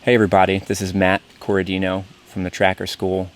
Hey everybody, this is Matt Corradino from the Tracker School.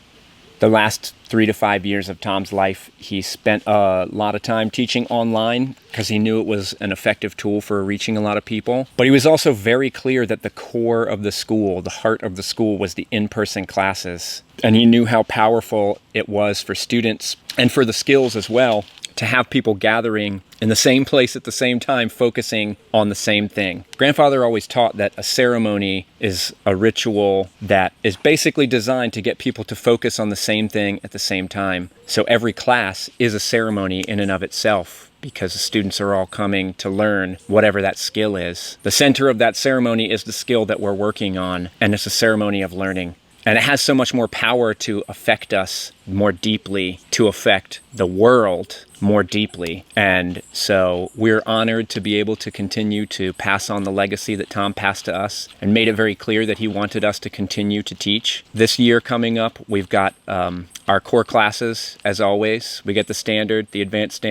The last 3 to 5 years of Tom's life, he spent a lot of time teaching online because he knew it was an effective tool for reaching a lot of people. But he was also very clear that the core of the school, the heart of the school, was the in-person classes. And he knew how powerful it was for students and for the skills as well to have people gathering in the same place at the same time, focusing on the same thing. Grandfather always taught that a ceremony is a ritual that is basically designed to get people to focus on the same thing at the same time. So every class is a ceremony in and of itself, because the students are all coming to learn whatever that skill is. The center of that ceremony is the skill that we're working on, and it's a ceremony of learning. And it has so much more power to affect us more deeply, to affect the world more deeply. And so we're honored to be able to continue to pass on the legacy that Tom passed to us and made it very clear that he wanted us to continue to teach. This year coming up, we've got our core classes, as always. We get the standard, the advanced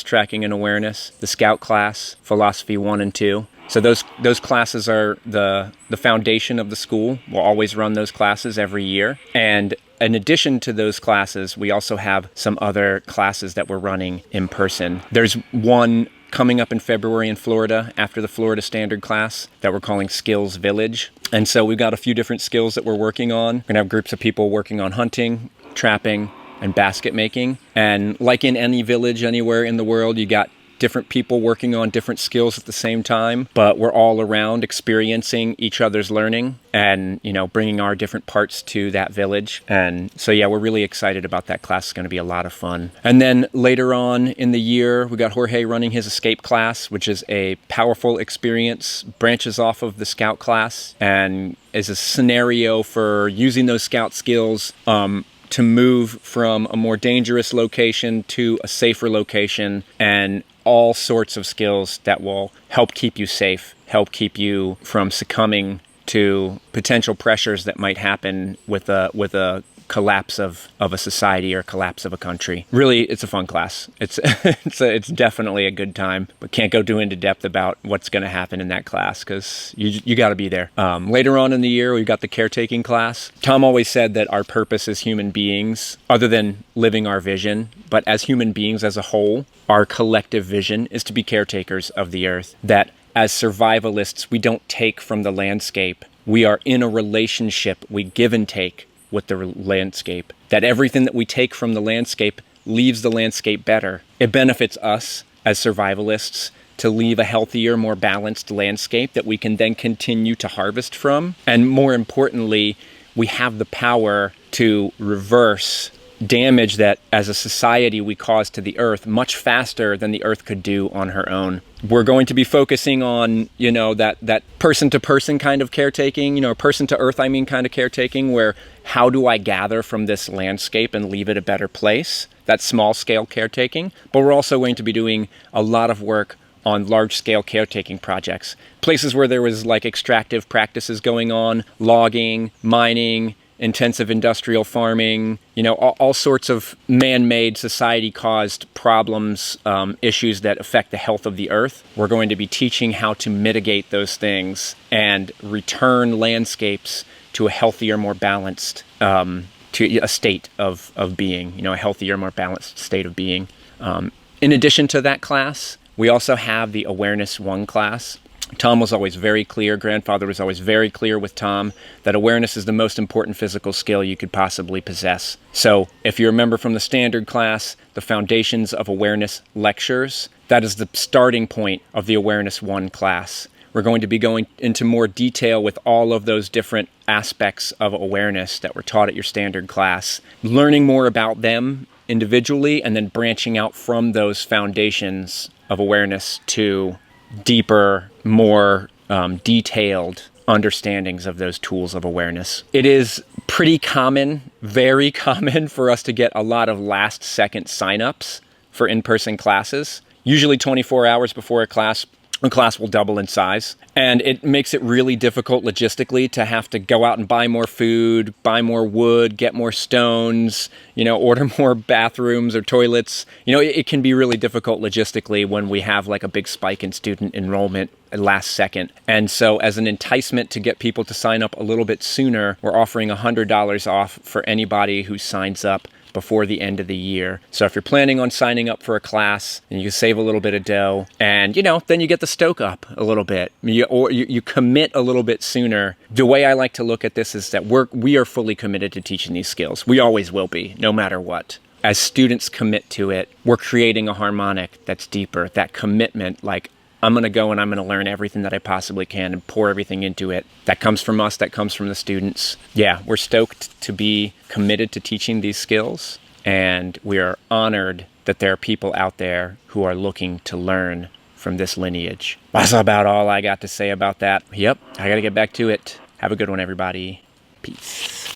tracking and awareness, the scout class, philosophy 1 and 2. So those classes are the foundation of the school. We'll always run those classes every year. And in addition to those classes, we also have some other classes that we're running in person. There's one coming up in February in Florida after the Florida Standard class that we're calling Skills Village. And so we've got a few different skills that we're working on. We're gonna have groups of people working on hunting, trapping, and basket making. And like in any village anywhere in the world, you got different people working on different skills at the same time, but we're all around experiencing each other's learning and, bringing our different parts to that village. And so, yeah, we're really excited about that class. It's going to be a lot of fun. And then later on in the year, we got Jorge running his escape class, which is a powerful experience, branches off of the scout class, and is a scenario for using those scout skills to move from a more dangerous location to a safer location, and all sorts of skills that will help keep you safe, help keep you from succumbing to potential pressures that might happen with a collapse of a society or collapse of a country. Really, it's a fun class. It's definitely a good time, but can't go too into depth about what's going to happen in that class because you got to be there. Later on in the year, we've got the caretaking class. Tom always said that our purpose as human beings, other than living our vision, but as human beings as a whole, our collective vision is to be caretakers of the earth. That as survivalists, we don't take from the landscape. We are in a relationship. We give and take with the landscape. That everything that we take from the landscape leaves the landscape better. It benefits us as survivalists to leave a healthier, more balanced landscape that we can then continue to harvest from. And more importantly, we have the power to reverse damage that as a society we cause to the earth much faster than the earth could do on her own. We're going to be focusing on, that person-to-person kind of caretaking, person-to-earth, kind of caretaking, where how do I gather from this landscape and leave it a better place? That's small-scale caretaking. But we're also going to be doing a lot of work on large-scale caretaking projects. Places where there was extractive practices going on, logging, mining, intensive industrial farming, all sorts of man-made, society-caused problems, issues that affect the health of the earth. We're going to be teaching how to mitigate those things and return landscapes to a healthier, more balanced, to a state of being, a healthier, more balanced state of being. In addition to that class, we also have the Awareness 1 class. Tom was always very clear, Grandfather was always very clear with Tom, that awareness is the most important physical skill you could possibly possess. So if you remember from the standard class, the Foundations of Awareness lectures, that is the starting point of the Awareness 1 class. We're going to be going into more detail with all of those different aspects of awareness that were taught at your standard class, learning more about them individually and then branching out from those foundations of awareness to deeper, more detailed understandings of those tools of awareness. It is pretty common, very common, for us to get a lot of last-second signups for in-person classes. Usually 24 hours before a class, The class will double in size, and it makes it really difficult logistically to have to go out and buy more food, buy more wood, get more stones, order more bathrooms or toilets. It can be really difficult logistically when we have like a big spike in student enrollment last second. And so as an enticement to get people to sign up a little bit sooner, we're offering $100 off for anybody who signs up before the end of the year. So if you're planning on signing up for a class, and you can save a little bit of dough, and then you get the stoke up a little bit, you commit a little bit sooner. The way I like to look at this is that we are fully committed to teaching these skills. We always will be, no matter what. As students commit to it, we're creating a harmonic that's deeper. That commitment, like, I'm going to go and I'm going to learn everything that I possibly can and pour everything into it. That comes from us, that comes from the students. Yeah, we're stoked to be committed to teaching these skills, and we are honored that there are people out there who are looking to learn from this lineage. That's about all I got to say about that. Yep, I got to get back to it. Have a good one, everybody. Peace.